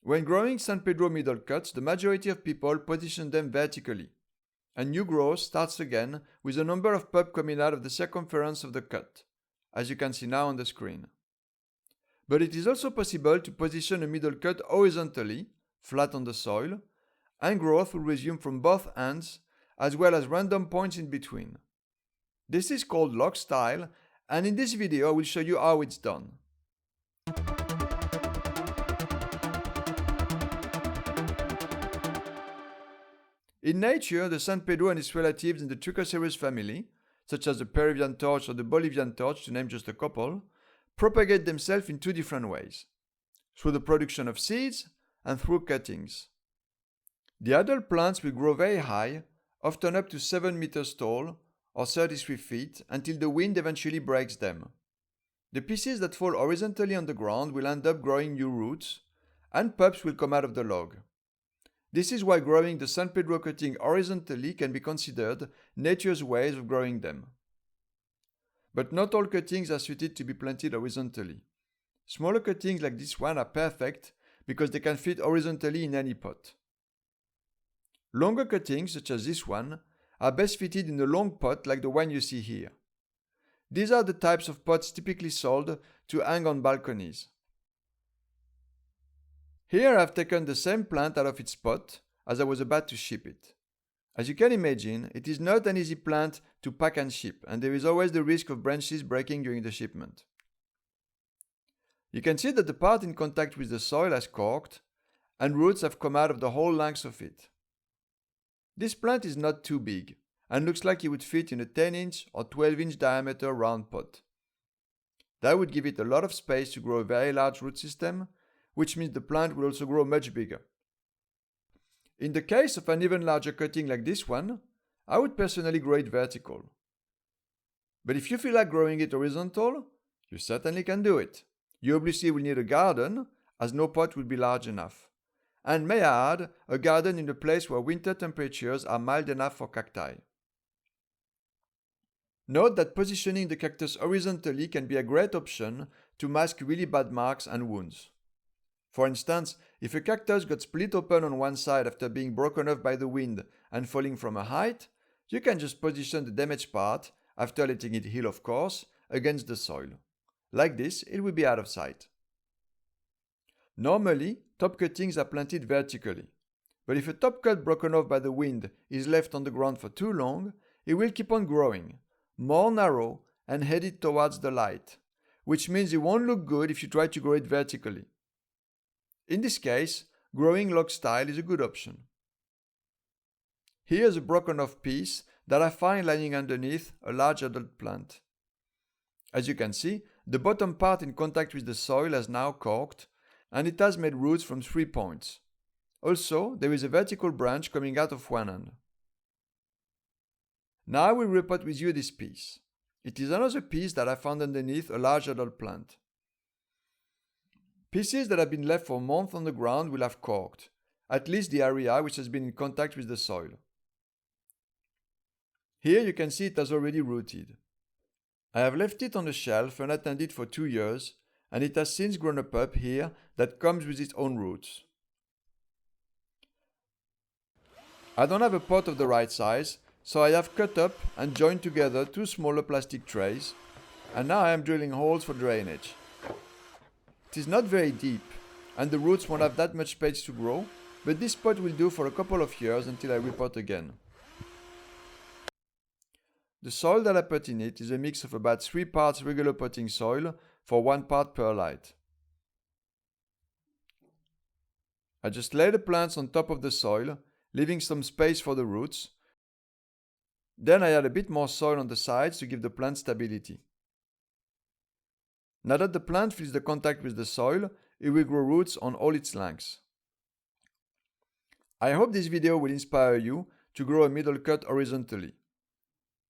When growing San Pedro middle cuts, the majority of people position them vertically, and new growth starts again with a number of pups coming out of the circumference of the cut, as you can see now on the screen. But it is also possible to position a middle cut horizontally, flat on the soil, and growth will resume from both ends, as well as random points in between. This is called log style, and in this video I will show you how it's done. In nature, the San Pedro and its relatives in the Trichocereus family, such as the Peruvian torch or the Bolivian torch, to name just a couple, propagate themselves in two different ways: through the production of seeds and through cuttings. The adult plants will grow very high, often up to 7 meters tall or 33 feet, until the wind eventually breaks them. The pieces that fall horizontally on the ground will end up growing new roots, and pups will come out of the log. This is why growing the San Pedro cutting horizontally can be considered nature's ways of growing them. But not all cuttings are suited to be planted horizontally. Smaller cuttings like this one are perfect because they can fit horizontally in any pot. Longer cuttings, such as this one, are best fitted in a long pot like the one you see here. These are the types of pots typically sold to hang on balconies. Here I've taken the same plant out of its pot as I was about to ship it. As you can imagine, it is not an easy plant to pack and ship, and there is always the risk of branches breaking during the shipment. You can see that the part in contact with the soil has corked, and roots have come out of the whole length of it. This plant is not too big, and looks like it would fit in a 10-inch or 12-inch diameter round pot. That would give it a lot of space to grow a very large root system, which means the plant will also grow much bigger. In the case of an even larger cutting like this one, I would personally grow it vertical. But if you feel like growing it horizontal, you certainly can do it. You obviously will need a garden, as no pot would be large enough. And may I add, a garden in a place where winter temperatures are mild enough for cacti. Note that positioning the cactus horizontally can be a great option to mask really bad marks and wounds. For instance, if a cactus got split open on one side after being broken off by the wind and falling from a height, you can just position the damaged part, after letting it heal of course, against the soil. Like this, it will be out of sight. Normally, top cuttings are planted vertically, but if a top cut broken off by the wind is left on the ground for too long, it will keep on growing, more narrow and headed towards the light, which means it won't look good if you try to grow it vertically. In this case, growing log style is a good option. Here's a broken off piece that I find lying underneath a large adult plant. As you can see, the bottom part in contact with the soil has now corked, and it has made roots from 3 points. Also, there is a vertical branch coming out of one end. Now I will repot with you this piece. It is another piece that I found underneath a large adult plant. Pieces that have been left for months on the ground will have corked, at least the area which has been in contact with the soil. Here you can see it has already rooted. I have left it on the shelf unattended for 2 years, and it has since grown a pup here that comes with its own roots. I don't have a pot of the right size, so I have cut up and joined together 2 smaller plastic trays, and now I am drilling holes for drainage. It is not very deep, and the roots won't have that much space to grow, but this pot will do for a couple of years until I repot again. The soil that I put in it is a mix of about 3 parts regular potting soil for 1 part perlite. I just lay the plants on top of the soil, leaving some space for the roots. Then I add a bit more soil on the sides to give the plant stability. Now that the plant feels the contact with the soil, it will grow roots on all its lengths. I hope this video will inspire you to grow a middle cut horizontally.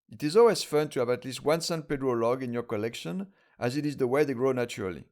It is always fun to have at least one San Pedro log in your collection, as it is the way they grow naturally.